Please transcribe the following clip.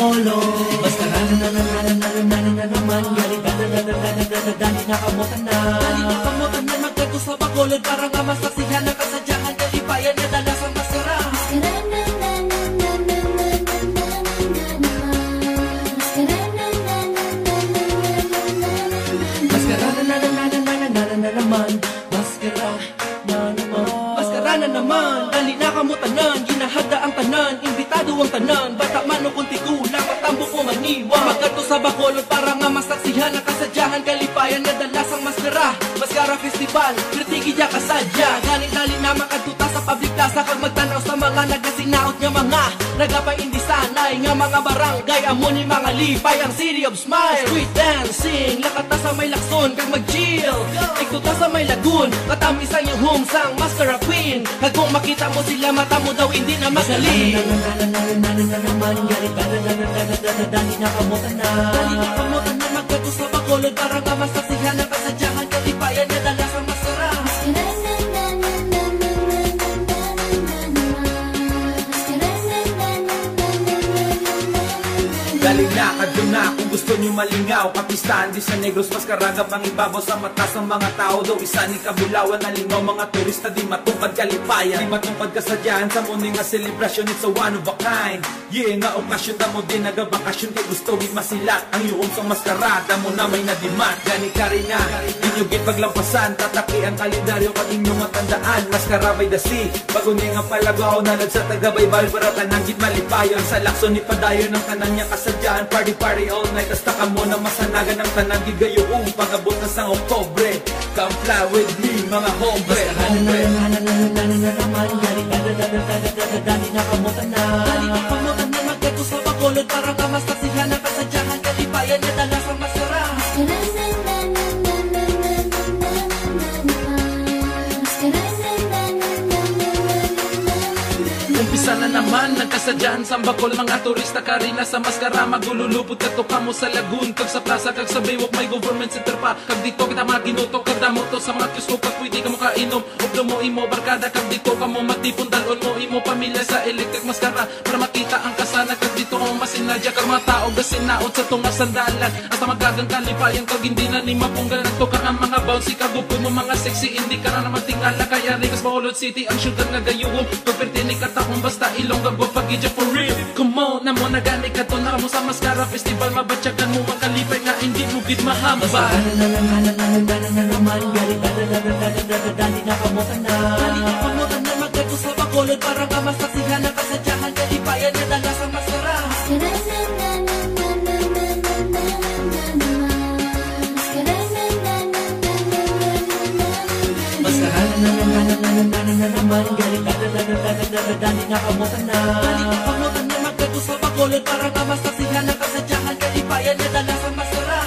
bakolod. Basta na naman, galing dali nakamutan na. Dali nakamutan na, magkato sa bakolod, para nga masaksihan ang kasadyahan, kalipayan niya dalas ang maskara. Maskara na naman, dali nakamutanan, ginahada ang tanan, imbitado ang tanan, bata man o kunti kulang, patambo ko maniwa. Magkato sa bakolod, para nga masaksihan ang kasadyahan, kalipayan niya dalas ang maskara. Maskara Festival, kritigi niya kasadya, dali na makatuta sa public plaza, kag magtanaw sa mga nagasinaot nga mga nagapay indi sanay nga mga barangay, amo ni mga lipay ang City of Smile. Street dancing, lakata sa may lakson, kag mag-chill, ikuta sa may lagoon, katamisan yung humsang Maskara Queen. Kag kung makita mo sila, mata mo daw hindi na magaling. Dali nakamutan na, dali nakamutan na, magkato sa bakolod, para nga masaksihan ang kasadyahan, kalipayan niya dalas ang maskara. Galing na, kadyo na, kung gusto nyo malingaw, kapistahan di sa Negros, maskaraga pang ibabaw sa mata ng mga tao. Daw isa ni kabulawan, nalingaw mga turista, di matupad kalipayan, di matupad kasadyahan sa muning nga celebration. It's a one of a kind. Yeah, nga okasyon na mo din, nagabakasyon kay gusto di masilat ang iyong sa maskarada mo na may nadimat. Gani ka rin nga, inyong paglampasan, tataki ang kalendaryo kag inyong matandaan. Maskara by the sea, bago niya nga palagaw, nalad sa tagabaybay, baratan ng git malipayon, sa lakson ni padayon ng tanan niya kasadyahan. Party all night, hasta ka mo na masanagan ng tanan gigayoong pag-abot na sang Oktobre. Come fly with me mga hombre. Dali nakamutan na, dali nakamutan na, magkato sa bakolod, para nga masaksihan ang kasadyahan, kalipayan niya dalas ang maskara. Umpisa na naman, nagkasadyahan sa bakol, mga turista karina sa maskara, magululupot kato ka mo sa lagoon, kag sa plaza, kag sa baywalk, may government center pa, kag dito kita maginuto, kag damo to sa mga kisko, kag pwede ka mo kainom, updo mo imo barkada, kag dito ka mo matipon, dalon mo imo pamilya sa electric maskara, para makita ang kasana, kag dito mo masinadya, kag mga tao gasinaot sa tunga sandalan, hasta magagang kalipayan, kag hindi na ni mapunggal, nagtuka ang mga bouncy, kag upod mo mga sexy, hindi ka na naman tingala, kaya Rigas Bacolod City, ang syudad nga gayuhom, kag pertinig katakong basta ilong gagwa pagidya for real. Come on, namo na gani ka to na mo sa Maskara Festival, mabatyagan mo makalipay nga hindi mo gid mahambal. Dali nakamutan na, dali nakamutan na, magkato sa bakolod, para nga masaksihan ang kasadyahan, kalipayan niya dalas ang maskara. Dali nakamutan na, dali nakamutan na, magkato sa bakolod, para nga masaksihan ang kasadyahan, kalipayan niya dalas ang maskara.